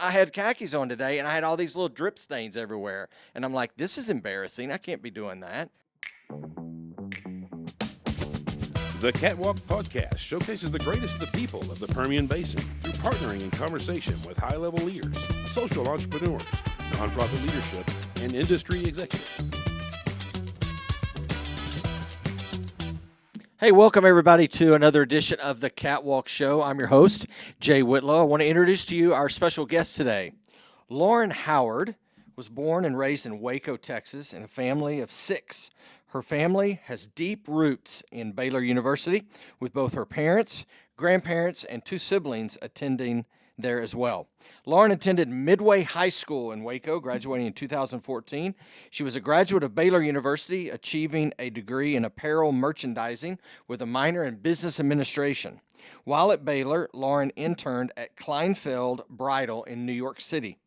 I had khakis on today, and I had all these little drip stains everywhere. And I'm like, this is embarrassing. I can't be doing that. The Catwalk podcast showcases the greatest of the people of the Permian Basin through partnering in conversation with high-level leaders, social entrepreneurs, nonprofit leadership, and industry executives. Hey, welcome everybody to another edition of the Catwalk Show. I'm your host, Jay Whitlow. I want to introduce to you our special guest today. Lauren Howard was born and raised in Waco, Texas, in a family of 6. Her family has deep roots in Baylor University, with both her parents, grandparents, and 2 siblings attending there as well. Lauren attended Midway High School in Waco, graduating in 2014. She was a graduate of Baylor University, achieving a degree in apparel merchandising with a minor in business administration. While at Baylor, Lauren interned at Kleinfeld Bridal in New York City.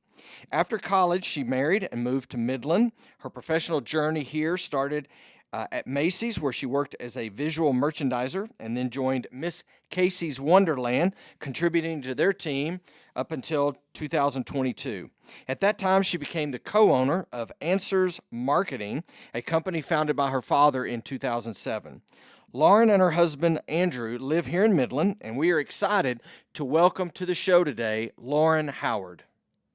After college, she married and moved to Midland. Her professional journey here started at Macy's, where she worked as a visual merchandiser, and then joined Miss Casey's Wonderland, contributing to their team up until 2022. At that time, she became the co-owner of Anzwers Marketing, a company founded by her father in 2007. Lauren and her husband, Andrew, live here in Midland, and we are excited to welcome to the show today, Lauren Howard.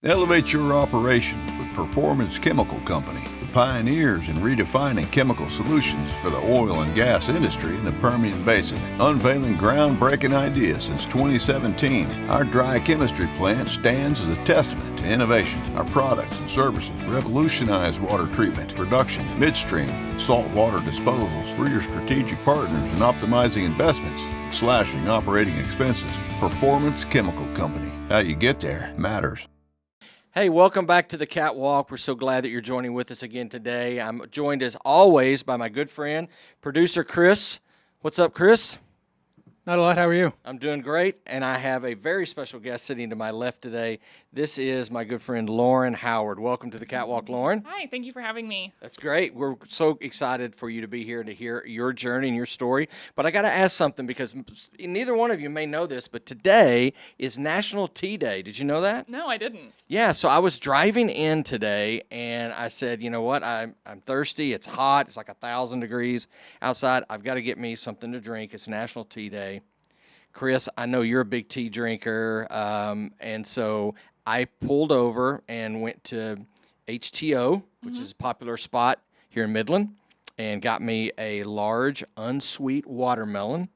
Elevate your operation with Performance Chemical Company, the pioneers in redefining chemical solutions for the oil and gas industry in the Permian Basin. Unveiling groundbreaking ideas since 2017, our dry chemistry plant stands as a testament to innovation. Our products and services revolutionize water treatment, production, midstream, and saltwater disposals. We're your strategic partners in optimizing investments and slashing operating expenses. Performance Chemical Company. How you get there matters. Hey, welcome back to the Catwalk. We're so glad that you're joining with us again today. I'm joined as always by my good friend, producer Chris. What's up, Chris? Not a lot. How are you? I'm doing great, and I have a very special guest sitting to my left today. This is my good friend Lauren Howard. Welcome to the Catwalk, Lauren. Hi, thank you for having me. That's great. We're so excited for you to be here and to hear your journey and your story. But I got to ask something, because neither one of you may know this, but today is National Tea Day. Did you know that? No, I didn't. Yeah, so I was driving in today, and I said, you know what, I'm thirsty. It's hot. It's like 1,000 degrees outside. I've got to get me something to drink. It's National Tea Day. Chris, I know you're a big tea drinker, and so I pulled over and went to HTO, which is a popular spot here in Midland, and got me a large unsweet watermelon.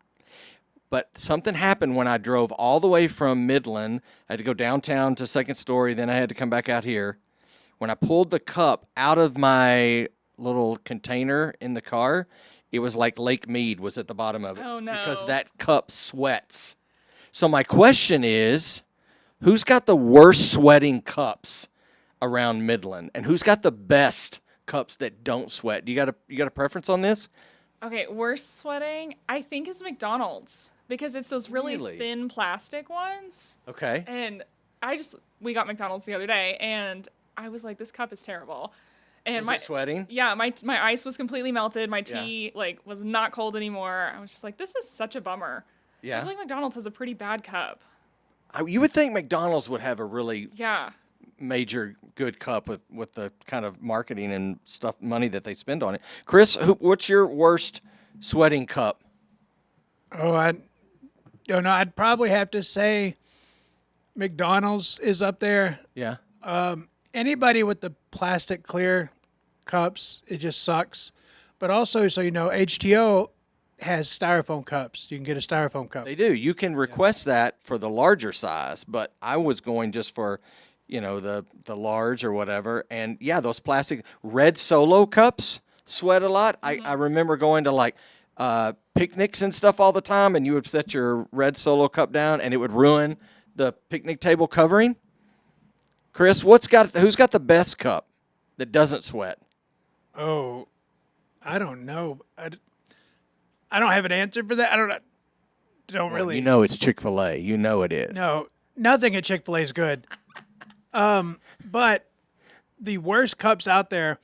But something happened when I drove all the way from Midland. I had to go downtown to Second Story, then I had to come back out here. When I pulled the cup out of my little container in the car, it was like Lake Mead was at the bottom of it. Oh, no. Because that cup sweats. So my question is, who's got the worst sweating cups around Midland? And who's got the best cups that don't sweat? You got a preference on this? Okay, worst sweating, I think, is McDonald's, because it's those really thin plastic ones. Okay. And we got McDonald's the other day, and I was like, this cup is terrible. And Was it sweating? Yeah, my ice was completely melted. My tea was not cold anymore. I was just like, this is such a bummer. Yeah. I feel like McDonald's has a pretty bad cup. You would think McDonald's would have a really major good cup with the kind of marketing and stuff, money that they spend on it. Chris, what's your worst sweating cup? Oh, I don't know. I'd probably have to say McDonald's is up there. Yeah. Anybody with the plastic clear cups, it just sucks. But also, so you know, HTO has styrofoam cups. You can get a styrofoam cup. They do. You can request that for the larger size, but I was going just for, the large or whatever. And yeah, those plastic red Solo cups sweat a lot. Mm-hmm. I remember going to picnics and stuff all the time, and you would set your red Solo cup down, and it would ruin the picnic table covering. Chris, who's got the best cup that doesn't sweat? Oh, I don't know. I don't have an answer for that. I don't really. You know it's Chick-fil-A. You know it is. No, nothing at Chick-fil-A is good. But the worst cups out there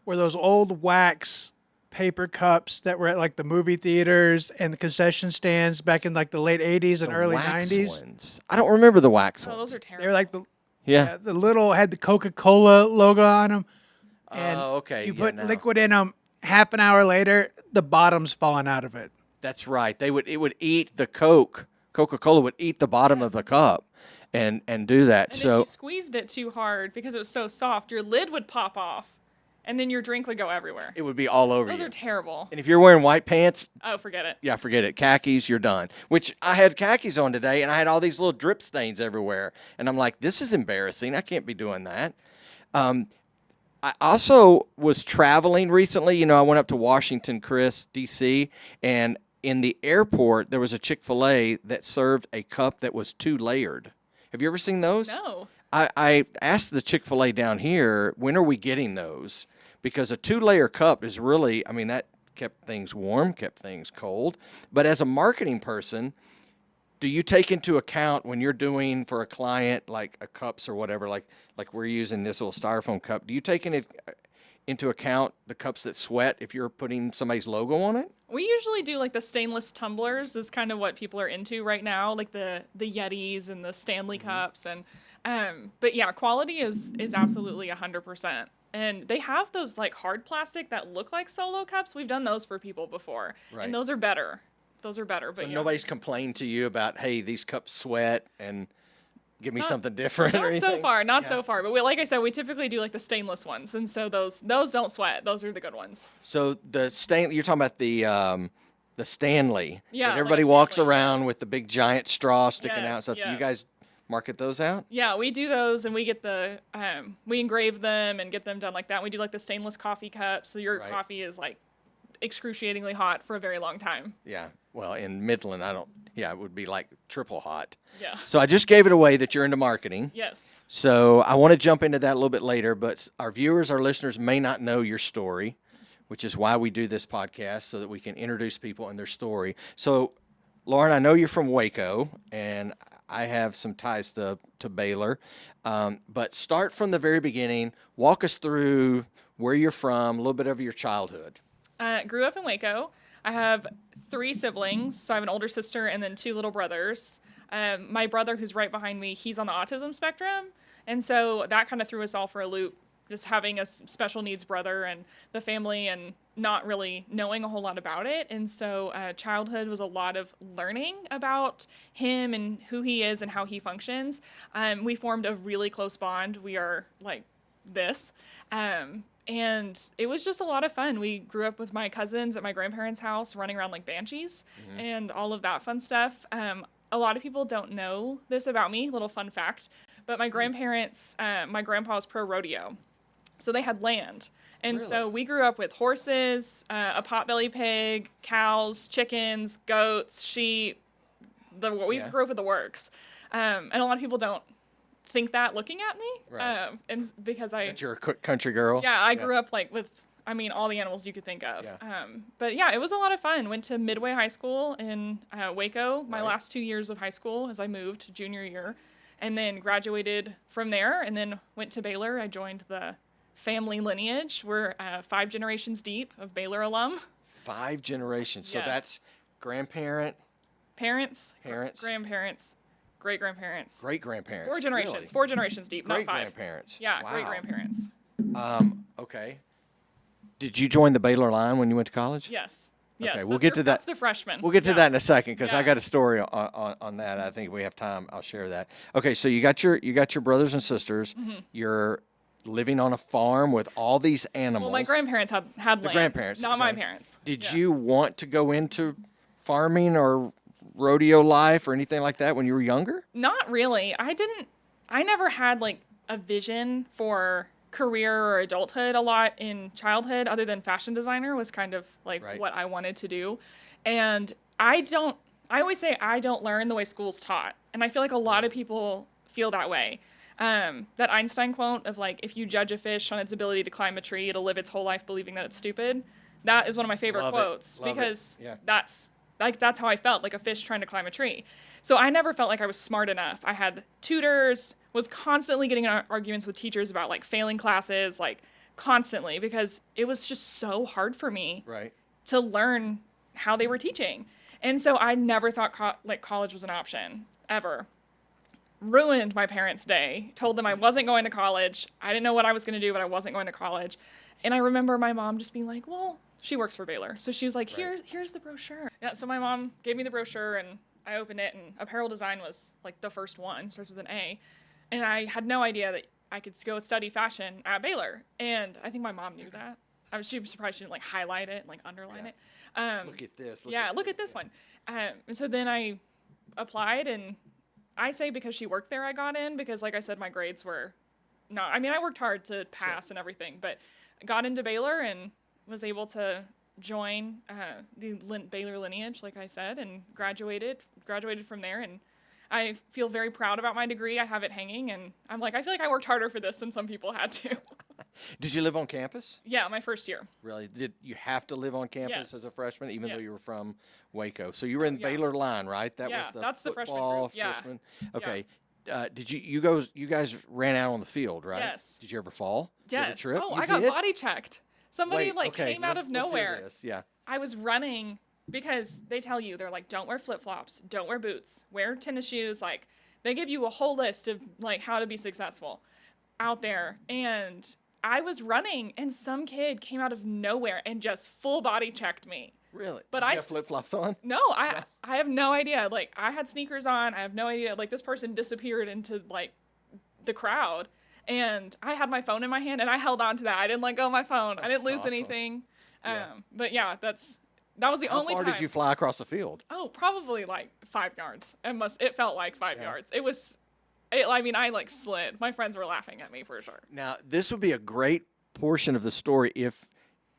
were those old wax paper cups that were at like the movie theaters and the concession stands back in like the late 80s and early wax 90s. Ones. I don't remember the wax ones. Oh, those are terrible. They were like the Yeah. The little had the Coca-Cola logo on them. And Oh, okay. you Yeah, put now. liquid in them. Half an hour later, the bottom's falling out of it. That's right. It would eat the Coca-Cola would eat the bottom of the cup and do that. And if So you squeezed it too hard because it was so soft, your lid would pop off, and then your drink would go everywhere. it would be all over Those you. are terrible. And if you're wearing white pants, Oh, forget it. yeah, forget it. Khakis, you're done. Which I had khakis on today, and I had all these little drip stains everywhere. And I'm like, this is embarrassing. I can't be doing that. I also was traveling recently. You know, I went up to Washington, D.C., and in the airport, there was a Chick-fil-A that served a cup that was 2-layered. Have you ever seen those? No. I asked the Chick-fil-A down here, when are we getting those? Because a 2-layer cup is really, I mean, that kept things warm, kept things cold. But as a marketing person, do you take into account when you're doing for a client like a cups or whatever, like we're using this little styrofoam cup, do you take into account the cups that sweat if you're putting somebody's logo on it? We usually do like the stainless tumblers is kind of what people are into right now, like the Yetis and the Stanley cups and but yeah, quality is absolutely 100%. And they have those like hard plastic that look like Solo cups. We've done those for people before. Right. And those are better. Those are better, but So yeah. nobody's complained to you about, hey, these cups sweat and give me something different or Not anything? so far, not so far. But like I said, we typically do like the stainless ones, and so those don't sweat. Those are the good ones. So you're talking about the Stanley. Yeah, that like everybody a walks Stanley, around yes. with the big giant straw sticking out and Yes, stuff. Do you yes. guys market those out? Yeah, we do those, and we get the we engrave them and get them done like that. We do like the stainless coffee cups, so your Right. coffee is like excruciatingly hot for a very long time. Yeah. Well, in Midland, it would be like triple hot. Yeah. So I just gave it away that you're into marketing. Yes. So I want to jump into that a little bit later, but our viewers, our listeners may not know your story, which is why we do this podcast, so that we can introduce people and their story. So, Lauren, I know you're from Waco, and I have some ties to Baylor, but start from the very beginning. Walk us through where you're from, a little bit of your childhood. Grew up in Waco. I have 3 siblings, so I have an older sister and then 2 little brothers. My brother, who's right behind me, he's on the autism spectrum, and so that kind of threw us all for a loop, just having a special needs brother and the family and not really knowing a whole lot about it. And so childhood was a lot of learning about him and who he is and how he functions. We formed a really close bond. We are like this. And it was just a lot of fun. We grew up with my cousins at my grandparents' house, running around like banshees and all of that fun stuff. A lot of people don't know this about me, little fun fact, but my grandparents, my grandpa was pro rodeo. So they had land. And so we grew up with horses, a potbelly pig, cows, chickens, goats, sheep. We grew up with the works. And a lot of people don't think that looking at me. Right. And because That you're a country girl. yeah, I grew up like with, all the animals you could think of. Yeah. But yeah, it was a lot of fun. Went to Midway High School in Waco, my last 2 years of high school as I moved junior year, and then graduated from there and then went to Baylor. I joined the family lineage. We're 5 generations deep of Baylor alum. 5 generations. So Yes. that's grandparent, Parents, parents, grandparents, great-grandparents. great-grandparents. 4 generations. Really? 4 generations deep, not 5. Great-grandparents. Yeah, Wow. great-grandparents. Okay. Did you join the Baylor line when you went to college? Yes. Yes. Okay, we'll that's get to that. That's the freshman. We'll get to Yeah. that in a second because I Yeah. got a story on that. I think if we have time, I'll share that. Okay, so you got your brothers and sisters. Mm-hmm. You're living on a farm with all these animals. Well, my grandparents had land. grandparents, Not my okay. parents. Did Yeah. you want to go into farming or rodeo life or anything like that when you were younger? Not really. I never had like a vision for career or adulthood a lot in childhood, other than fashion designer was kind of like Right. what I wanted to do. And I always say I don't learn the way school's taught. And I feel like a lot of people feel that way. That Einstein quote of like, if you judge a fish on its ability to climb a tree, it'll live its whole life believing that it's stupid. That is one of my favorite Love it. quotes Love it. because Yeah. that's how I felt, like a fish trying to climb a tree. So I never felt like I was smart enough. I had tutors, was constantly getting in arguments with teachers about like failing classes, like constantly, because it was just so hard for me Right. to learn how they were teaching. And so I never thought college was an option, ever. ruined my parents' day. Told them I wasn't going to college. I didn't know what I was going to do, but I wasn't going to college. And I remember my mom just being like, well, she works for Baylor. So she was like, here's the brochure. Yeah, so my mom gave me the brochure and I opened it, and apparel design was like the first one, starts with an A. And I had no idea that I could go study fashion at Baylor. And I think my mom knew that. She was surprised she didn't like highlight it and like underline it. Look at this. Look at this one. And so then I applied, and I say because she worked there I got in, because like I said, my grades were not, I mean, I worked hard to pass and everything, but got into Baylor and was able to join the Baylor lineage, like I said, and graduated from there. And I feel very proud about my degree. I have it hanging, and I'm like, I feel like I worked harder for this than some people had to. Did you live on campus? Yeah, my first year. Really? Did you have to live on campus Yes. as a freshman, even Yeah. though you were from Waco? So you were in Baylor line, right? That Yeah, was the that's the freshman football group. Yeah. freshman. Okay. Did you guys ran out on the field, right? Yes. Did you ever fall? Did you Yeah. ever trip? Oh, You I got did? body checked. Somebody Wait, okay, came out let's of hear nowhere. this. Yeah. I was running because they tell you, they're like, don't wear flip-flops, don't wear boots, wear tennis shoes. Like, they give you a whole list of like how to be successful out there. And I was running, and some kid came out of nowhere and just full body checked me. Really? But Did you I have flip-flops on? No, I have no idea. Like, I had sneakers on. I have no idea. Like, this person disappeared into like the crowd, and I had my phone in my hand, and I held on to that. I didn't let go of my phone. I didn't lose awesome. anything. Yeah. But yeah, that was the How only far time. did you fly across the field? Oh, probably like 5 yards. It felt like 5 yards. I mean, I like slid. My friends were laughing at me for sure. Now, this would be a great portion of the story if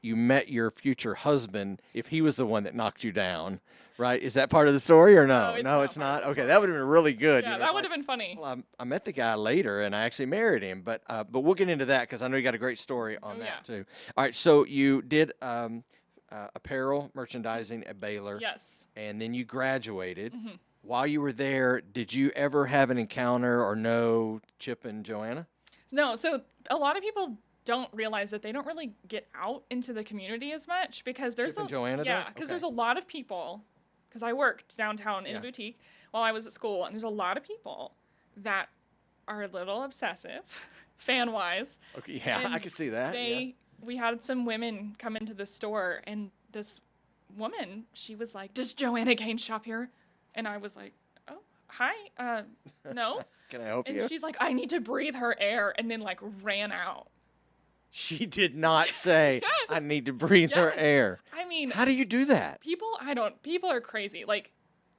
you met your future husband, if he was the one that knocked you down, right? Is that part of the story or no? No, It's it's not part not. of the Okay, story. that would have been really good. Yeah, you know, that it's would like, have been funny. well, I met the guy later, and I actually married him. But we'll get into that because I know you got a great story on that yeah. too. All right, so you did apparel merchandising at Baylor. Yes. And then you graduated. While you were there, did you ever have an encounter or know Chip and Joanna? No, so a lot of people don't realize that they don't really get out into the community as much because there's Chip and Joanna, yeah, though? because Okay. there's a lot of people. Because I worked downtown in Yeah. a boutique while I was at school, and there's a lot of people that are a little obsessive, fan wise. Okay, yeah, I And can see that. Yeah. We had some women come into the store, and this woman, she was like, "Does Joanna Gaines shop here?" And I was like, "Oh, hi, no." Can I help And you? she's like, "I need to breathe her air," and then like ran out. She did not say, I need to breathe her Yes. air. I mean, How do you do that? people are crazy. Like,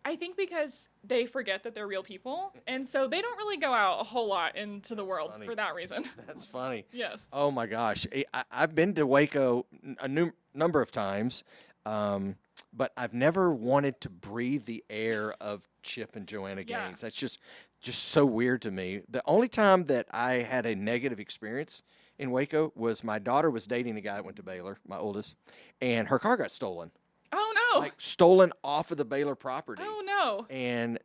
I think because they forget that they're real people, and so they don't really go out a whole lot into the world funny. for that reason. That's funny. Yes. Oh my gosh. I've been to Waco a number of times, but I've never wanted to breathe the air of Chip and Joanna Yeah. Gaines. That's just so weird to me. The only time that I had a negative experience in Waco was my daughter was dating a guy that went to Baylor, my oldest, and her car got stolen. Oh no. Like stolen off of the Baylor property. Oh no. And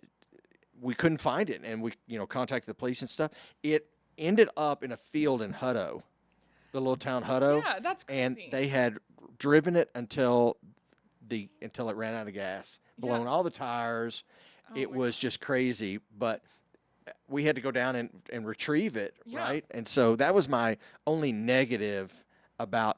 we couldn't find it, and we contacted the police and stuff. It ended up in a field in Hutto, the little town Hutto. Yeah, that's crazy. And they had driven it until it ran out of gas, blown Yeah. all the tires. Oh It my was just crazy, but we had to go down and retrieve it, Yeah. right? And so that was my only negative about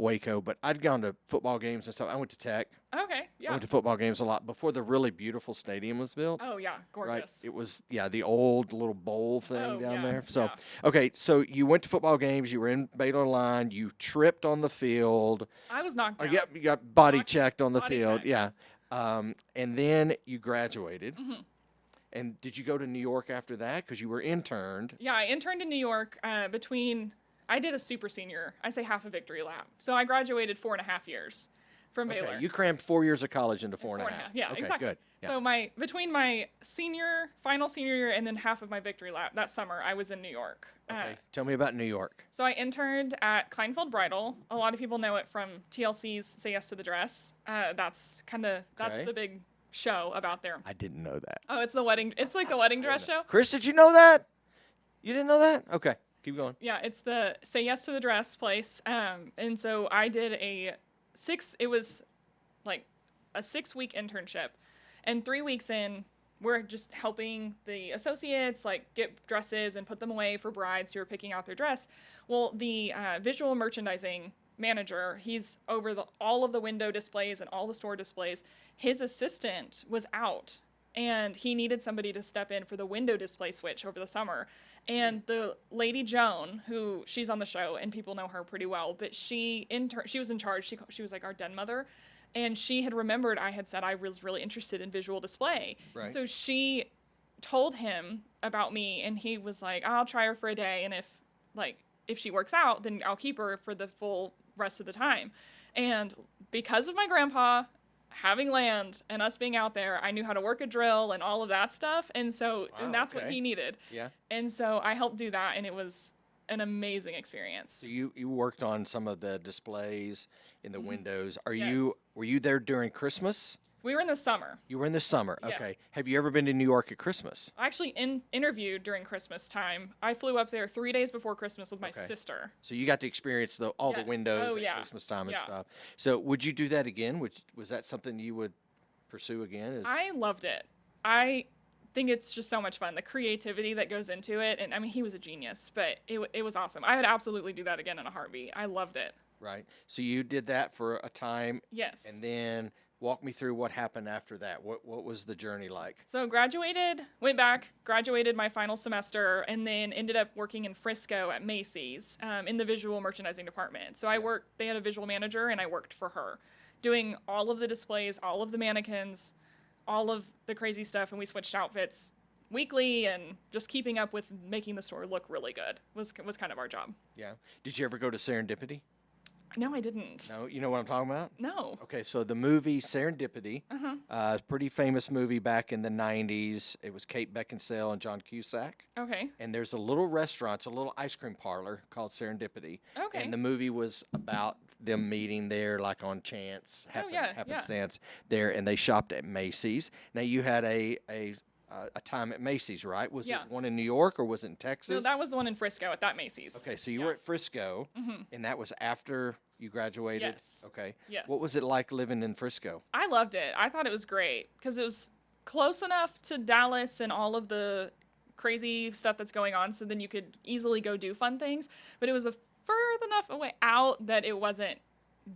Waco. But I'd gone to football games and stuff. I went to Tech. Okay. I Yeah. went to football games a lot before the really beautiful stadium was built. Oh yeah, Right, gorgeous. it was the old little bowl thing Oh, down yeah, there. So yeah. okay, so you went to football games. You were in Baylor line. You tripped on the field. I was knocked Or out. you got body Knocked- checked on the body field. checked. Yeah, and then you graduated. Mm-hmm. And did you go to New York after that? Because you were interned. Yeah, I interned in New York I did a super senior. I say half a victory lap. So I graduated 4.5 years from Baylor. Okay, you crammed 4 years of college into four and a half. Yeah, Okay, exactly. Good. Yeah. So between my final senior year and then half of my victory lap that summer, I was in New York. Okay, tell me about New York. So I interned at Kleinfeld Bridal. A lot of people know it from TLC's Say Yes to the Dress. That's Okay. the big show about there. I didn't know that. Oh, it's like the wedding dress show. Chris, did you know that? You didn't know that? Okay, keep going. Yeah, it's the Say Yes to the Dress place. And so I did it was like a 6-week internship. And 3 weeks in, we're just helping the associates like get dresses and put them away for brides who are picking out their dress. Well, the visual merchandising manager, he's over all of the window displays and all the store displays. His assistant was out, and he needed somebody to step in for the window display switch over the summer. And the lady Joan, who she's on the show and people know her pretty well, but she was in charge. She was like our den mother, and she had remembered I had said I was really interested in visual display. Right. So she told him about me, and he was like, I'll try her for a day, and if she works out, then I'll keep her for the full rest of the time. And because of my grandpa having land and us being out there, I knew how to work a drill and all of that stuff. And so and that's what he needed. Yeah. And so I helped do that, and it was an amazing experience. So you worked on some of the displays in the windows. Were Yes. you there during Christmas? We were in the summer. You were in the summer. Yeah. Okay. Have you ever been to New York at Christmas? I actually interviewed during Christmas time. I flew up there 3 days before Christmas with my Okay. sister. So you got to experience all the Yeah. windows Oh, at yeah. Christmas time and Yeah. stuff. So would you do that again? Was that something you would pursue again? I loved it. I think it's just so much fun. The creativity that goes into it. And I mean, he was a genius, but it was awesome. I would absolutely do that again in a heartbeat. I loved it. Right. So you did that for a time. Yes. And then walk me through what happened after that. What was the journey like? So went back, graduated my final semester, and then ended up working in Frisco at Macy's in the visual merchandising department. So they had a visual manager, and I worked for her, doing all of the displays, all of the mannequins, all of the crazy stuff, and we switched outfits weekly, and just keeping up with making the store look really good was kind of our job. Yeah. Did you ever go to Serendipity? No, I didn't. No. You know what I'm talking about? No. Okay, so the movie Serendipity, pretty famous movie back in the 90s. It was Kate Beckinsale and John Cusack. Okay. And there's a little restaurant, it's a little ice cream parlor called Serendipity. Okay. And the movie was about them meeting there, like on chance, happenstance there, and they shopped at Macy's. Now you had a time at Macy's, right? Was it one in New York or was it in Texas? So that was the one in Frisco at that Macy's. Okay, so you were at Frisco, and that was after you graduated? Yes. Okay. Yes. What was it like living in Frisco? I loved it. I thought it was great because it was close enough to Dallas and all of the crazy stuff that's going on, so then you could easily go do fun things. But it was further enough away out that it wasn't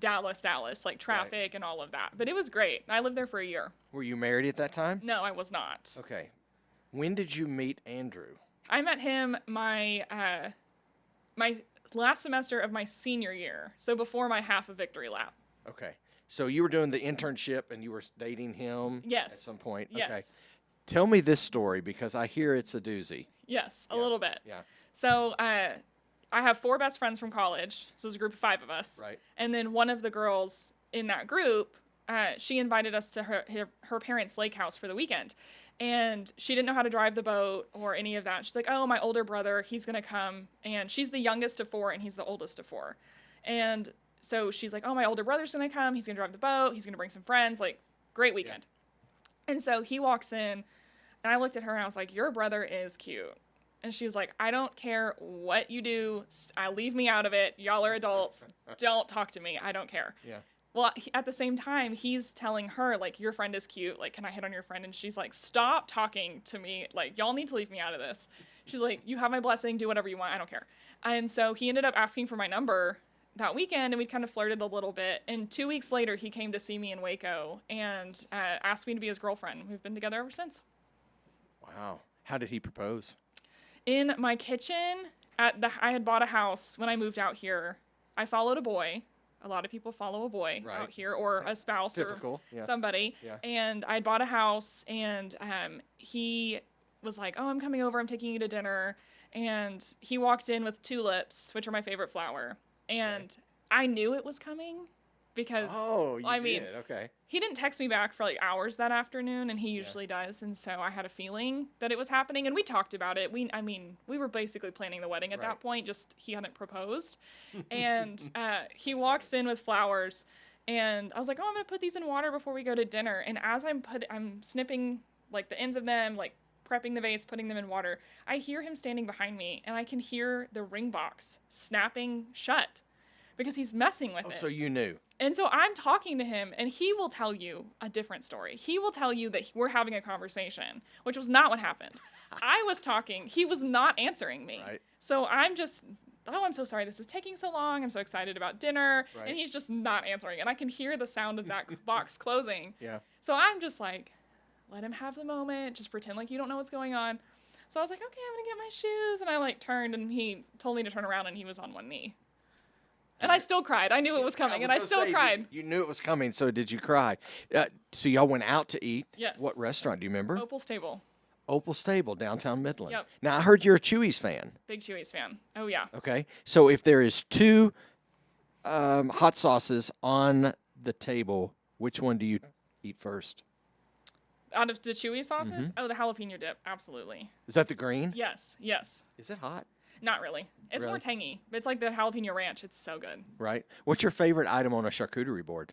Dallas, like traffic and all of that. But it was great. I lived there for a year. Were you married at that time? No, I was not. Okay. When did you meet Andrew? I met him my last semester of my senior year, so before my half of victory lap. Okay. So you were doing the internship and you were dating him Yes. at some point? Yes. Okay. Tell me this story because I hear it's a doozy. Yes, a little bit. Yeah. So I have 4 best friends from college. So it's a group of 5 of us. Right. And then one of the girls in that group, she invited us to her parents' lake house for the weekend. And she didn't know how to drive the boat or any of that. She's like, oh, my older brother, he's going to come. And she's the youngest of 4, and he's the oldest of 4. And so she's like, oh, my older brother's going to come. He's going to drive the boat. He's going to bring some friends. Like, great weekend. Yeah. And so he walks in, and I looked at her, and I was like, your brother is cute. And she was like, I don't care what you do. Leave me out of it. Y'all are adults. Don't talk to me. I don't care. Yeah. Well, at the same time, he's telling her, like, your friend is cute. Like, can I hit on your friend? And she's like, stop talking to me. Like, y'all need to leave me out of this. She's like, you have my blessing. Do whatever you want. I don't care. And so he ended up asking for my number that weekend, and we kind of flirted a little bit. And 2 weeks later, he came to see me in Waco and asked me to be his girlfriend. We've been together ever since. Wow. How did he propose? In my kitchen, I had bought a house when I moved out here. I followed a boy. A lot of people follow a boy out here, or a spouse, typical, or somebody. Yeah. And I bought a house, and he was like, oh, I'm coming over. I'm taking you to dinner. And he walked in with tulips, which are my favorite flower. And I knew it was coming because, okay. he didn't text me back for like hours that afternoon, and he usually does. And so I had a feeling that it was happening, and we talked about it. We were basically planning the wedding at that point, just he hadn't proposed. And he walks in with flowers, and I was like, oh, I'm going to put these in water before we go to dinner. And as I'm snipping like the ends of them, like prepping the vase, putting them in water, I hear him standing behind me, and I can hear the ring box snapping shut because he's messing with it. So you knew. And so I'm talking to him, and he will tell you a different story. He will tell you that we're having a conversation, which was not what happened. I was talking. He was not answering me. Right. So I'm just, oh, I'm so sorry this is taking so long. I'm so excited about dinner. Right. And he's just not answering. And I can hear the sound of that box closing. Yeah. So I'm just like, let him have the moment. Just pretend like you don't know what's going on. So I was like, okay, I'm going to get my shoes. And I like turned, and he told me to turn around, and he was on one knee. And I still cried. I knew it was coming, and I still cried. You knew it was coming, so did you cry? So y'all went out to eat. Yes. What restaurant? Do you remember? Opal's Table. Opal's Table, downtown Midland. Yep. Now, I heard you're a Chewy's fan. Big Chewy's fan. Oh, yeah. Okay. So if there is two hot sauces on the table, which one do you eat first? Out of the Chewy sauces? Mm-hmm. Oh, the jalapeno dip. Absolutely. Is that the green? Yes. Yes. Is it hot? Not really. It's more Really? tangy. It's like the jalapeno ranch. It's so good. Right. What's your favorite item on a charcuterie board?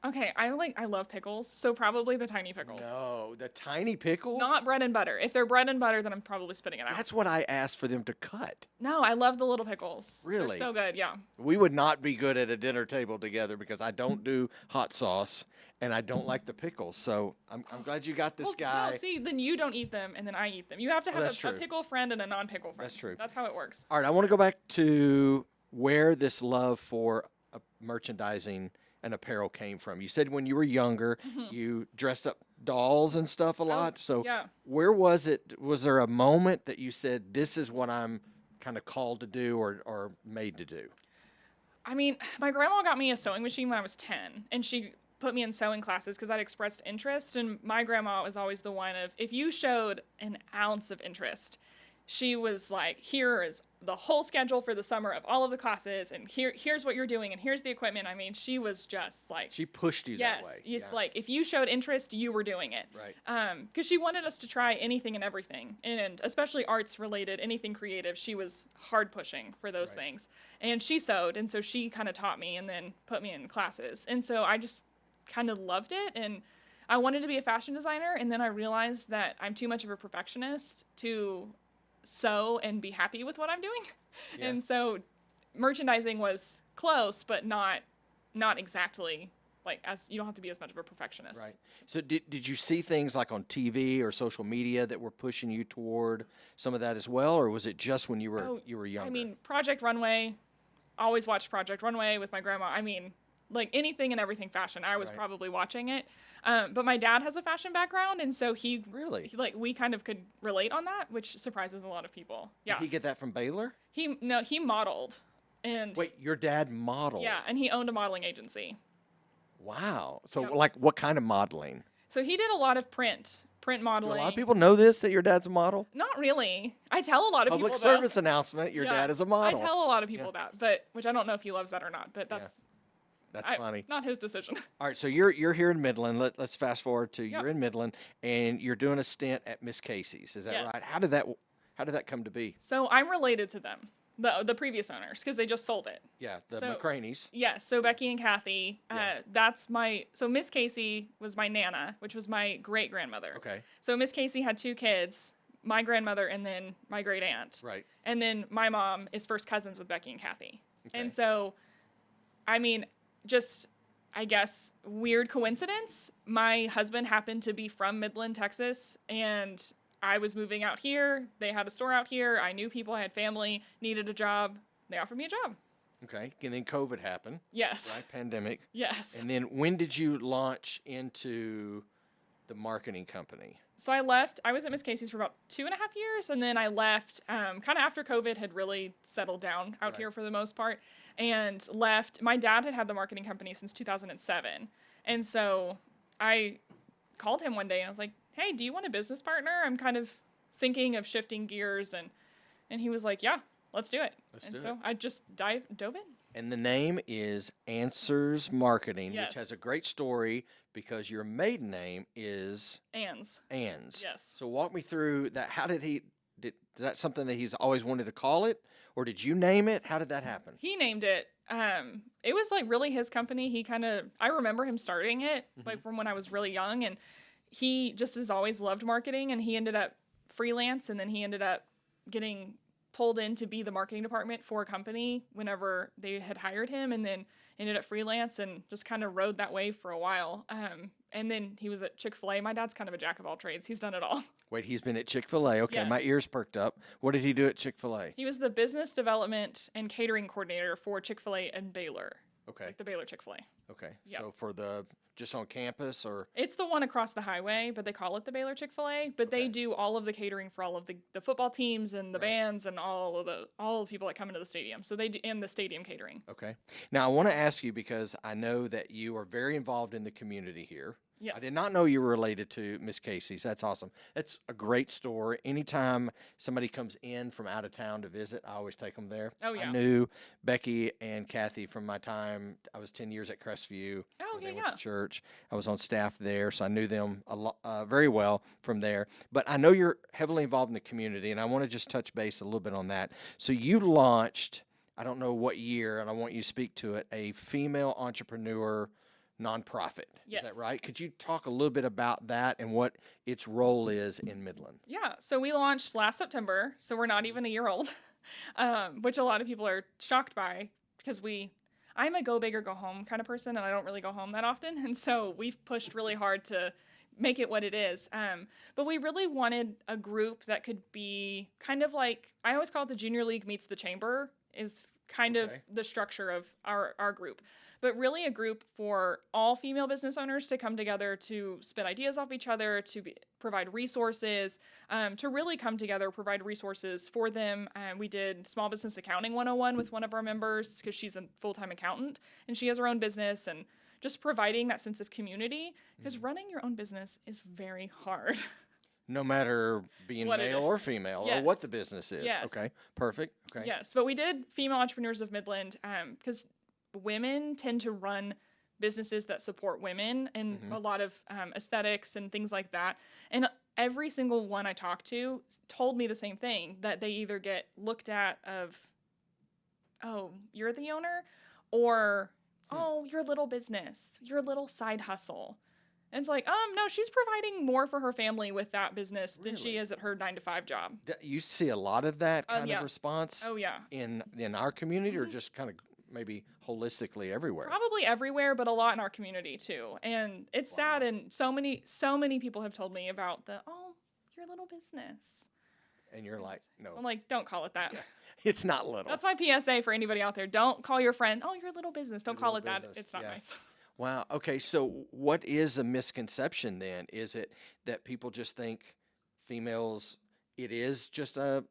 Okay, I love pickles, so probably the tiny pickles. No, the tiny pickles? Not bread and butter. If they're bread and butter, then I'm probably spitting it out. That's what I asked for them to cut. No, I love the little pickles. Really? They're so good, yeah. We would not be good at a dinner table together because I don't do hot sauce and I don't like the pickles. So I'm glad you got this guy. No, see, then you don't eat them, and then I eat them. You have to have that's a true. pickle friend and a non-pickle friend. That's true. That's how it works. All right, I want to go back to where this love for merchandising and apparel came from. You said when you were younger, you dressed up dolls and stuff a lot. So yeah. where was it? Was there a moment that you said, this is what I'm kind of called to do or made to do? I mean, my grandma got me a sewing machine when I was 10, and she put me in sewing classes because I'd expressed interest. And my grandma was always the one of, if you showed an ounce of interest, she was like, here is the whole schedule for the summer of all of the classes, and here's what you're doing, and here's the equipment. I mean, she was just like, She pushed you yes, that way. if like if you showed interest, you were doing it. Right. Because she wanted us to try anything and everything, and especially arts related, anything creative. She was hard pushing for those things, and she sewed, and so she kind of taught me and then put me in classes, and so I just kind of loved it, and I wanted to be a fashion designer, and then I realized that I'm too much of a perfectionist to sew and be happy with what I'm doing. Yeah. And so merchandising was close, but not exactly like, as you don't have to be as much of a perfectionist. Right. So did you see things like on TV or social media that were pushing you toward some of that as well, or was it just when you were younger? I mean, Project Runway, always watched Project Runway with my grandma. I mean, like anything and everything fashion, I was probably watching it. But my dad has a fashion background, and so he we kind of could relate on that, which surprises a lot of people. Yeah. Did he get that from Baylor? He modeled. And Wait, your dad modeled? yeah, and he owned a modeling agency. Wow. So Yep. like what kind of modeling? So he did a lot of print Do modeling. a lot of people know this, that your dad's a model? Not really. I tell a lot of Public people service announcement, your Yeah, dad is a model. I tell a lot of people that, but which I don't know if he loves that or not, but that's That's funny. not his decision. All right, so you're here in Midland. Let's fast forward to Yep. you're in Midland, and you're doing a stint at Miss Casey's. Is that Yes. right? How did that come to be? So I'm related to them, the previous owners, because they just sold it. Yeah, the So- McCraneys. Yes, so Becky and Kathy, so Miss Casey was my Nana, which was my great grandmother. Okay. So Miss Casey had two kids, my grandmother and then my great aunt. Right. And then my mom is first cousins with Becky and Kathy. Okay. And so, I mean, just, I guess, weird coincidence. My husband happened to be from Midland, Texas, and I was moving out here. They had a store out here. I knew people, I had family, needed a job. They offered me a job. Okay. And then COVID happened, Yes. right? Pandemic. Yes. And then when did you launch into the marketing company? So I left. I was at Miss Casey's for about 2.5 years, and then I left kind of after COVID had really settled down out here for the most part, and left. My dad had had the marketing company since 2007, and so I called him one day and I was like, "Hey, do you want a business partner? I'm kind of thinking of shifting gears," and he was like, "Yeah, let's do it." So I just dove in. And the name is Anzwers Marketing, Yes. which has a great story because your maiden name is Anz. Anz. Yes. So walk me through that. How did is that something that he's always wanted to call it, or did you name it? How did that happen? He named it. It was like really his company. I remember him starting it like from when I was really young, and he just has always loved marketing, and he ended up freelance, and then he ended up getting pulled in to be the marketing department for a company whenever they had hired him, and then ended up freelance and just kind of rode that wave for a while. And then he was at Chick-fil-A. My dad's kind of a jack of all trades. He's done it all. Wait, he's been at Chick-fil-A. Okay, Yes. my ears perked up. What did he do at Chick-fil-A? He was the business development and catering coordinator for Chick-fil-A and Baylor. Okay. Like the Baylor Chick-fil-A. Okay. Yep. So for just on campus or? It's the one across the highway, but they call it the Baylor Chick-fil-A. But they do all of the catering for all of the football teams and the bands and all of the people that come into the stadium. So they do, and the stadium catering. Okay. Now I want to ask you, because I know that you are very involved in the community here. Yes. I did not know you were related to Miss Casey's. That's awesome. That's a great story. Anytime somebody comes in from out of town to visit, I always take them there. Oh, yeah. I knew Becky and Kathy from my time. I was 10 years at Crestview. Oh, where they yeah, went yeah. to church. I was on staff there, so I knew them very well from there. But I know you're heavily involved in the community, and I want to just touch base a little bit on that. So you launched, I don't know what year, and I want you to speak to it, a female entrepreneur nonprofit. Yes. Is that right? Could you talk a little bit about that and what its role is in Midland? Yeah, so we launched last September, so we're not even a year old, which a lot of people are shocked by because I'm a go big or go home kind of person, and I don't really go home that often, and so we've pushed really hard to make it what it is. But we really wanted a group that could be kind of like, I always call it the Junior League meets the Chamber, is kind of the structure of our group. But really a group for all female business owners to come together to spit ideas off each other, to provide resources, to really come together, provide resources for them. We did Small Business Accounting 101 with one of our members because she's a full-time accountant and she has her own business, and just providing that sense of community, because running your own business is very hard. No matter being What it male is. or female or Yes. what the business is. Yes. Okay, perfect. Okay. Yes, but we did Female Entrepreneurs of Midland because women tend to run businesses that support women and a lot of aesthetics and things like that. And every single one I talked to told me the same thing, that they either get looked at of, oh, you're the owner, or, oh, your little business, your little side hustle. And it's like, no, she's providing more for her family with that business than she Really? is at her 9-to-5 job. You see a lot of that kind yeah. of response Oh, yeah. in our community, or just kind of maybe holistically everywhere? Probably everywhere, but a lot in our community too. And it's sad, and so many people have told me about your little business. And you're like, no, I'm like, don't call it that. it's not little. That's my PSA for anybody out there. Don't call your friend, oh, your little business. Don't call it little that. business, It's not yeah. nice. Wow. Okay. So what is a misconception then? Is it that people just think females, it is just a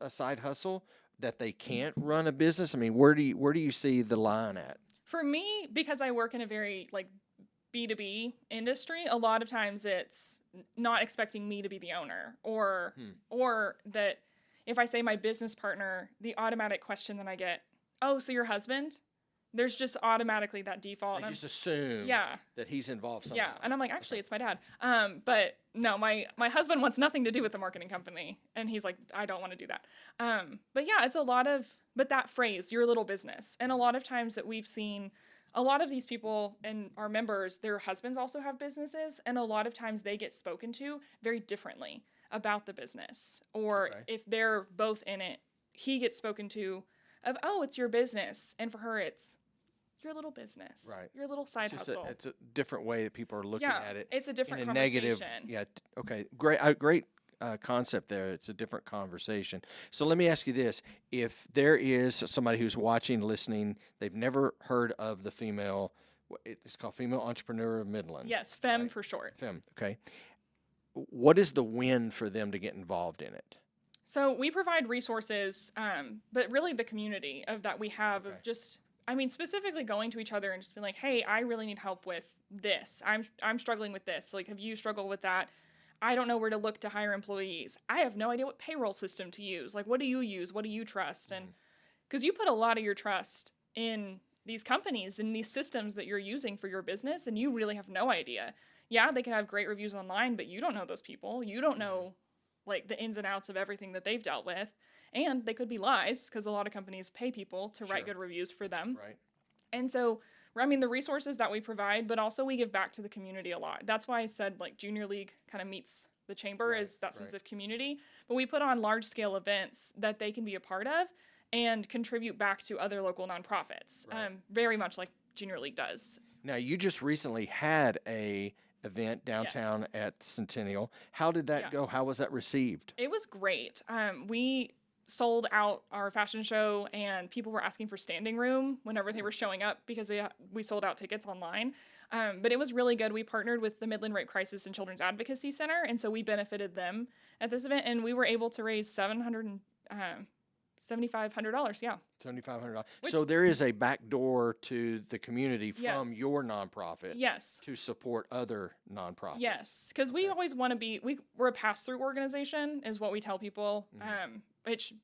side hustle, that they can't run a business? I mean, where do you see the line at? For me, because I work in a very B2B industry, a lot of times it's not expecting me to be the owner, or that if I say my business partner, the automatic question that I get, oh, so your husband? There's just automatically that default. They and just assume Yeah. that he's involved somehow. Yeah, and I'm like, actually, it's my dad. But no, my husband wants nothing to do with the marketing company, and he's like, I don't want to do that. But yeah, it's a lot of, but that phrase, your little business, and a lot of times that we've seen, a lot of these people and our members, their husbands also have businesses, and a lot of times they get spoken to very differently about the business, or Okay. if they're both in it, he gets spoken to of, oh, it's your business, and for her, it's your little business, Right. your little side It's hustle. it's a different way that people are looking Yeah, at it. it's a different in a conversation. negative. Yeah. Okay. Great concept there. It's a different conversation. So let me ask you this: if there is somebody who's watching, listening, they've never heard of the female, it's called Female Entrepreneur of Midland. Yes, FEM Right. for short. FEM. Okay. What is the win for them to get involved in it? So we provide resources, but really the community of that we have Okay. of just, I mean, specifically going to each other and just being like, hey, I really need help with this. I'm struggling with this. Like, have you struggled with that? I don't know where to look to hire employees. I have no idea what payroll system to use. Like, what do you use? What do you trust? And because you put a lot of your trust in these companies and these systems that you're using for your business, and you really have no idea. Yeah, they can have great reviews online, but you don't know those people. You don't know like the ins and outs of everything that they've dealt with. And they could be lies, because a lot of companies pay people to write good reviews for them. Right. And so, I mean, the resources that we provide, but also we give back to the community a lot. That's why I said like Junior League kind of meets the chamber is that sense of community. But we put on large scale events that they can be a part of and contribute back to other local nonprofits, very much like Junior League does. Now, you just recently had a event downtown at Centennial. How did that go? How was that received? It was great. We sold out our fashion show, and people were asking for standing room whenever they were showing up because we sold out tickets online. But it was really good. We partnered with the Midland Rape Crisis and Children's Advocacy Center, and so we benefited them at this event, and we were able to raise $7,500. Yeah. $7,500. So there is a back door to the community from your nonprofit. Yes. To support other nonprofits. Yes, because we always want to be. We're a pass-through organization, is what we tell people. Which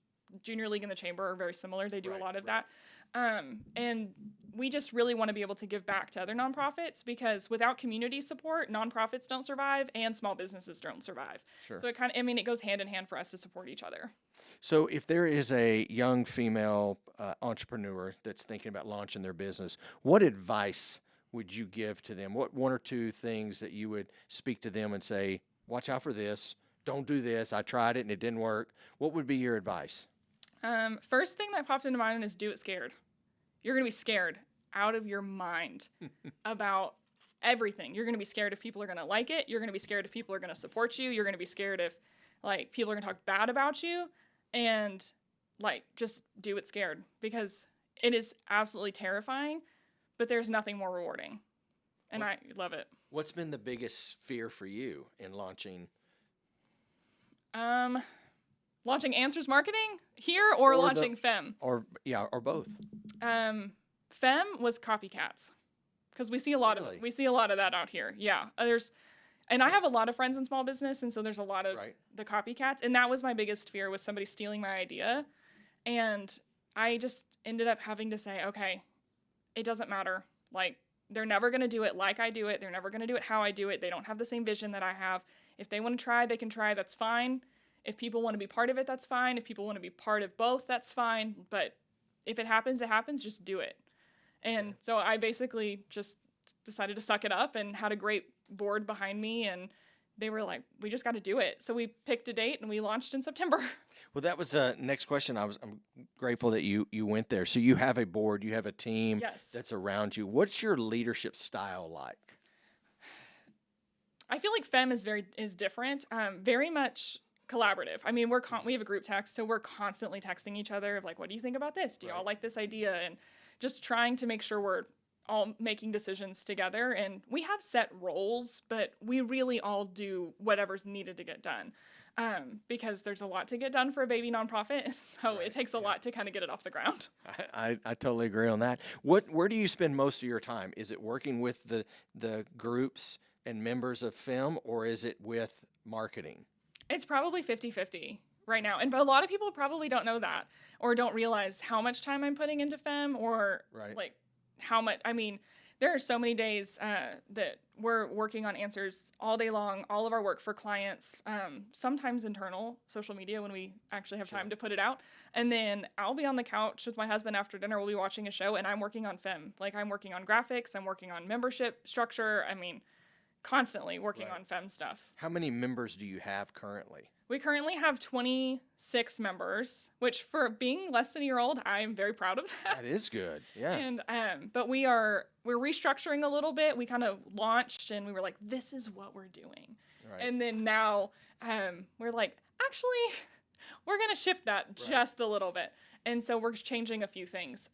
Junior League and the Chamber are very similar. They do a lot of that. And we just really want to be able to give back to other nonprofits, because without community support, nonprofits don't survive and small businesses don't survive. Sure. So it goes hand in hand for us to support each other. So if there is a young female entrepreneur that's thinking about launching their business, what advice would you give to them? What one or two things that you would speak to them and say, watch out for this, don't do this, I tried it and it didn't work? What would be your advice? First thing that popped into mind is do it scared. You're going to be scared out of your mind about everything. You're going to be scared if people are going to like it. You're going to be scared if people are going to support you. You're going to be scared if people are going to talk bad about you. And just do it scared, because it is absolutely terrifying, but there's nothing more rewarding. And I love it. What's been the biggest fear for you in launching? Launching Anzwers marketing here or launching FEM? Or both. FEM was copycats, because we see a lot of that out here. Yeah, and I have a lot of friends in small business, and so there's a lot of the copycats, and that was my biggest fear, was somebody stealing my idea. And I just ended up having to say, okay, it doesn't matter. They're never going to do it like I do it. They're never going to do it how I do it. They don't have the same vision that I have. If they want to try, they can try. That's fine. If people want to be part of it, that's fine. If people want to be part of both, that's fine. But if it happens, just do it. And so I basically just decided to suck it up, and had a great board behind me, and they were like, we just got to do it. So we picked a date and we launched in September. Well, that was the next question. I'm grateful that you went there. So you have a board, you have a team that's around you. What's your leadership style like? I feel like FEM is different, very much collaborative. I mean, we have a group text, so we're constantly texting each other of what do you think about this? Do y'all like this idea? And just trying to make sure we're all making decisions together. And we have set roles, but we really all do whatever's needed to get done, because there's a lot to get done for a baby nonprofit. So it takes a lot to kind of get it off the ground. I totally agree on that. Where do you spend most of your time? Is it working with the groups and members of FEM, or is it with marketing? It's probably 50-50 right now. And a lot of people probably don't know that, or don't realize how much time I'm putting into FEM, or how much. I mean, there are so many days that we're working on Anzwers all day long, all of our work for clients, sometimes internal social media when we actually have time to put it out. And then I'll be on the couch with my husband after dinner. We'll be watching a show, and I'm working on FEM. I'm working on graphics. I'm working on membership structure. I mean, constantly working on FEM stuff. How many members do you have currently? We currently have 26 members, which for being less than a year old, I'm very proud of that. That is good, yeah. And but we're restructuring a little bit. We kind of launched, and we were like, this is what we're doing. Right. And then now we're like, actually, we're going to shift that just a little bit. And so we're changing a few things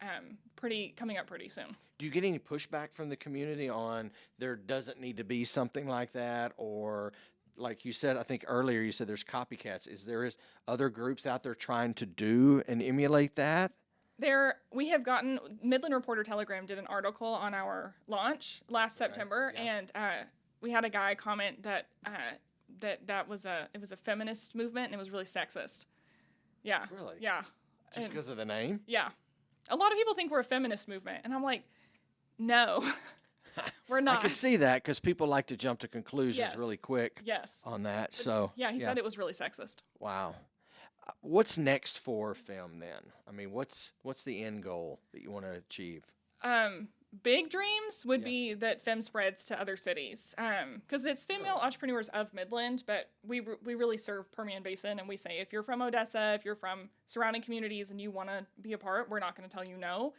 coming up pretty soon. Do you get any pushback from the community on there doesn't need to be something like that? Or like you said, I think earlier you said there's copycats. Is other groups out there trying to do and emulate that? We have gotten, Midland Reporter Telegram did an article on our launch last September, and we had a guy comment that it was a feminist movement, and it was really sexist. Yeah. Really? Yeah. Just because of the name? Yeah. A lot of people think we're a feminist movement, and I'm like, no, we're not. I can see that, because people like to jump to conclusions really quick on that. He said it was really sexist. Wow. What's next for FEM then? I mean, what's the end goal that you want to achieve? big dreams would be that FEM spreads to other cities, because it's female entrepreneurs of Midland, but we really serve Permian Basin, and we say if you're from Odessa, if you're from surrounding communities and you want to be a part, we're not going to tell you no.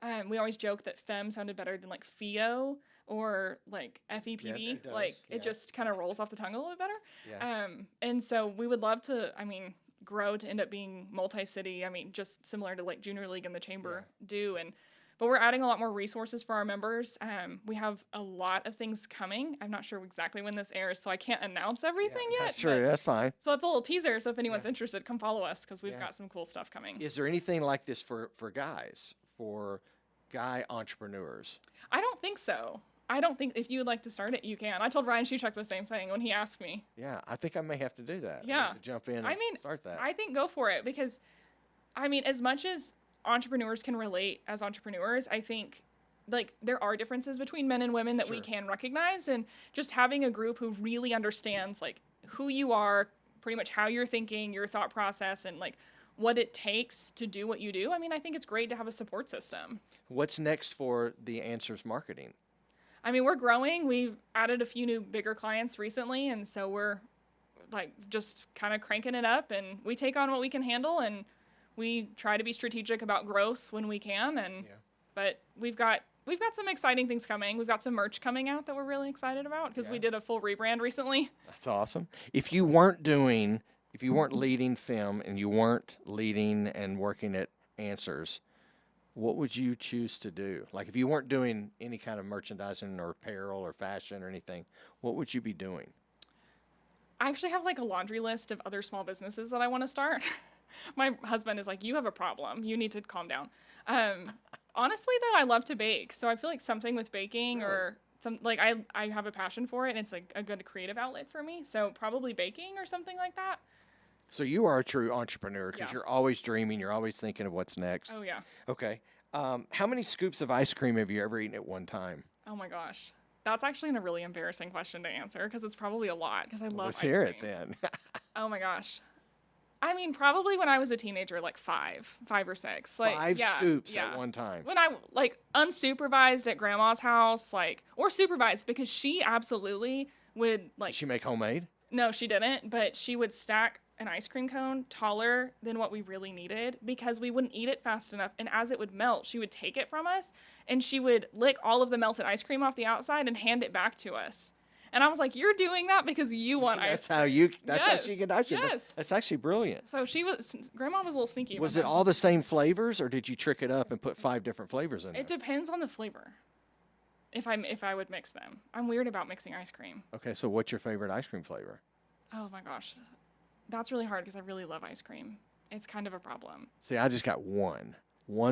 Right. We always joke that FEM sounded better than like FEO or like FEPB. Yeah, it does, like yeah. it just kind of rolls off the tongue a little bit better. Yeah. And so we would love to, grow to end up being multi-city. Just similar to like Junior League and the Chamber do. But we're adding a lot more resources for our members. We have a lot of things coming. I'm not sure exactly when this airs, so I can't announce everything yet. That's true. That's fine. So that's a little teaser. So if anyone's interested, come follow us because we've got some cool stuff coming. Is there anything like this for guys, for guy entrepreneurs? I don't think so. I don't think if you would like to start it, you can. I told Ryan Shuchuk the same thing when he asked me. Yeah, I think I may have to do that. I Yeah. have to jump in and start that. I think go for it because, as much as entrepreneurs can relate as entrepreneurs, I think like there are differences between men and women that we can recognize, and just having a group who really understands like who you are, pretty much how you're thinking, your thought process, and like what it takes to do what you do. I think it's great to have a support system. What's next for the Anzwers marketing? We're growing. We've added a few new bigger clients recently, and so we're like just kind of cranking it up, and we take on what we can handle, and we try to be strategic about growth when we can. But we've got some exciting things coming. We've got some merch coming out that we're really excited about because we did a full rebrand recently. That's awesome. If you weren't leading FEM and you weren't leading and working at Anzwers, what would you choose to do? Like if you weren't doing any kind of merchandising or apparel or fashion or anything, what would you be doing? I actually have like a laundry list of other small businesses that I want to start. My husband is like, you have a problem. You need to calm down. Honestly, though, I love to bake. So I feel like something with baking or some like I have a passion for it, and it's like a good creative outlet for me. So probably baking or something like that. So you are a true entrepreneur because Yeah. you're always dreaming. You're always thinking of what's next. Oh, yeah. Okay. How many scoops of ice cream have you ever eaten at one time? Oh, my gosh. That's actually a really embarrassing question to answer because it's probably a lot because I love Let's ice hear cream. it then. Oh, my gosh. Probably when I was a teenager, like five or six. Like, Five yeah, scoops yeah. at one time. When I, like, unsupervised at grandma's house, like, or supervised because she absolutely would, like, Did she make homemade? no, she didn't, but she would stack an ice cream cone taller than what we really needed because we wouldn't eat it fast enough. And as it would melt, she would take it from us and she would lick all of the melted ice cream off the outside and hand it back to us. And I was like, you're doing that because you want ice cream. That's how Yes, she could ice cream. yes. That's actually brilliant. So grandma was a little sneaky. Was about it that. all the same flavors or did you trick it up and put 5 different flavors in It there? depends on the flavor. If I would mix them. I'm weird about mixing ice cream. Okay, so what's your favorite ice cream flavor? Oh my gosh. That's really hard because I really love ice cream. It's kind of a problem. See, I just got one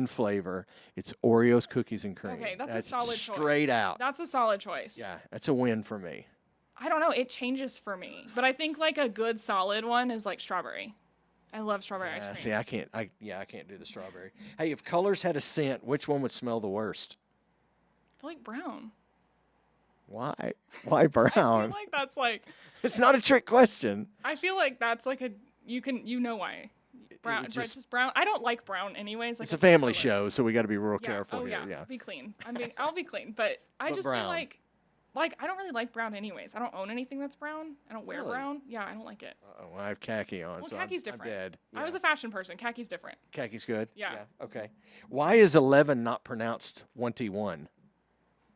flavor. It's Oreos, cookies, and cream. Okay, that's a solid choice. Straight out. That's a solid choice. Yeah, that's a win for me. I don't know. It changes for me. But I think like a good solid one is like strawberry. I love strawberry ice cream. See, I can't do the strawberry. Hey, if colors had a scent, which one would smell the worst? I feel like brown. Why? Why brown? I feel like that's like, It's not a trick question. I feel like that's like you know why. Brown, just brown. I don't like brown anyways. Like It's a family color. show, so we got to be real Yeah. careful Oh here. yeah. Be clean. I'll be clean. But I But just brown. feel like I don't really like brown anyways. I don't own anything that's brown. I don't wear Really? brown. Yeah, I don't like it. Oh, I have khaki on, Well, so khaki's I'm different. dead. I was a fashion person. Khaki's different. Khaki's good. Yeah. Okay. Why is 11 not pronounced 21?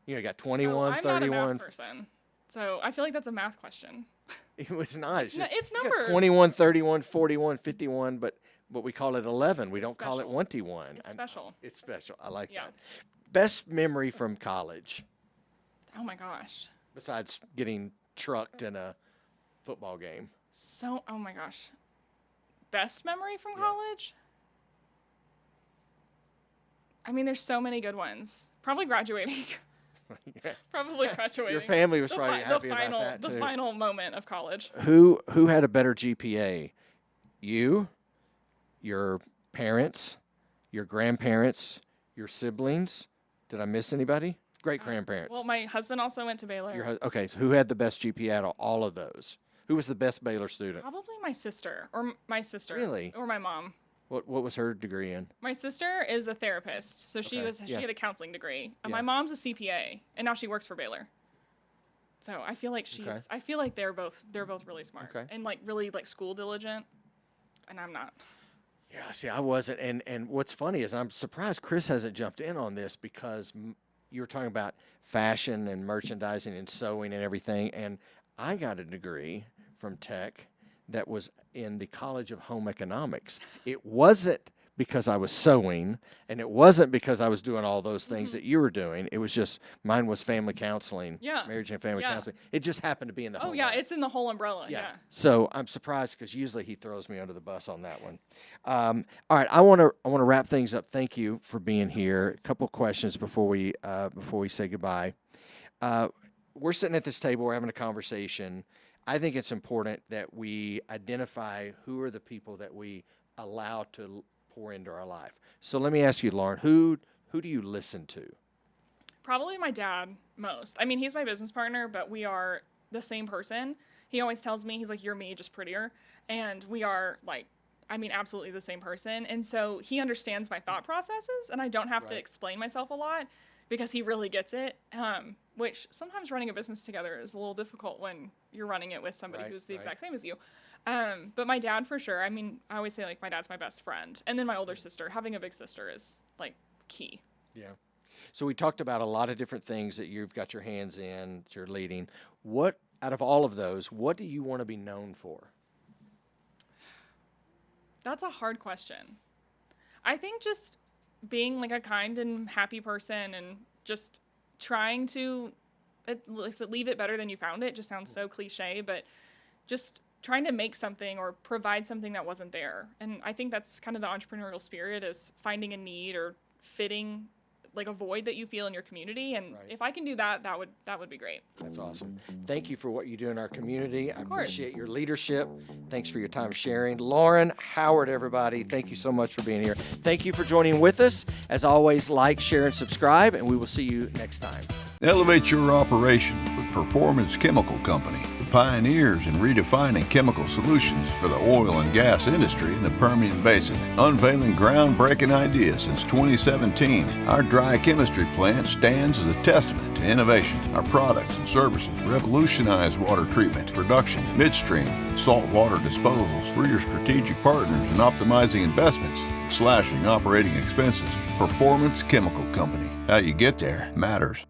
You got 21, I'm 31. not a math person, so I feel like that's a math question. It was not. It's No, just it's you got numbers. 21, 31, 41, 51, but we call it 11. We don't call it special. 21. It's special. It's special. I like Yeah. that. Best memory from college, Oh my gosh. besides getting trucked in a football game. Oh my gosh. Best memory from college? There's so many good ones. Probably graduating. Probably graduating. Your family was The probably fi- happy the final, about that the too. final moment of college. Who had a better GPA? You, your parents, your grandparents, your siblings? Did I miss anybody? Great grandparents. Well, my husband also went to Baylor. Okay, so who had the best GPA out of all of those? Who was the best Baylor student? Probably my sister or my sister. Really? Or my mom. What was her degree in? My sister is a therapist, so she Okay, was she yeah. had a counseling degree. And Yeah. my mom's a CPA, and now she works for Baylor. So I feel like Okay. I feel like they're both really smart Okay. and like really like school diligent, and I'm not. Yeah, see, I wasn't, and what's funny is I'm surprised Chris hasn't jumped in on this because you were talking about fashion and merchandising and sewing and everything, and I got a degree from Tech that was in the College of Home Economics. It wasn't because I was sewing, and it wasn't because I was doing all those things that you were doing. It was just mine was family counseling, Yeah. marriage and family Yeah. counseling. It just happened to be in the Oh home yeah, ec. it's in the whole umbrella. Yeah. So I'm surprised because usually he throws me under the bus on that one. All right, I want to wrap things up. Thank you for being here. A couple questions before we say goodbye. We're sitting at this table. We're having a conversation. I think it's important that we identify who are the people that we allow to pour into our life. So let me ask you, Lauren, who do you listen to? Probably my dad most. I mean, he's my business partner, but we are the same person. He always tells me, he's like, you're me, just prettier. And we are like, I mean, absolutely the same person. And so he understands my thought processes, and I don't have to Right. explain myself a lot because he really gets it. Which sometimes running a business together is a little difficult when you're running it with somebody Right, who's the right. exact same as you. But my dad, for sure. I mean, I always say, like, my dad's my best friend. And then my older sister. Having a big sister is, like, key. Yeah. So we talked about a lot of different things that you've got your hands in, that you're leading. What, out of all of those, what do you want to be known for? That's a hard question. I think just being, like, a kind and happy person and just trying to leave it better than you found it. Just sounds so cliche, but just trying to make something or provide something that wasn't there. And I think that's kind of the entrepreneurial spirit, is finding a need or fitting like a void that you feel in your community. And Right. if I can do that, that would be great. That's awesome. Thank you for what you do in our community. I course. appreciate your leadership. Thanks for your time sharing. Lauren, Howard, everybody, thank you so much for being here. Thank you for joining with us. As always, like, share, and subscribe, and we will see you next time. Elevate your operation with Performance Chemical Company, the pioneers in redefining chemical solutions for the oil and gas industry in the Permian Basin. Unveiling groundbreaking ideas since 2017, our dry chemistry plant stands as a testament to innovation. Our products and services revolutionize water treatment, production, midstream, and saltwater disposals. We're your strategic partners in optimizing investments, slashing operating expenses. Performance Chemical Company. How you get there matters.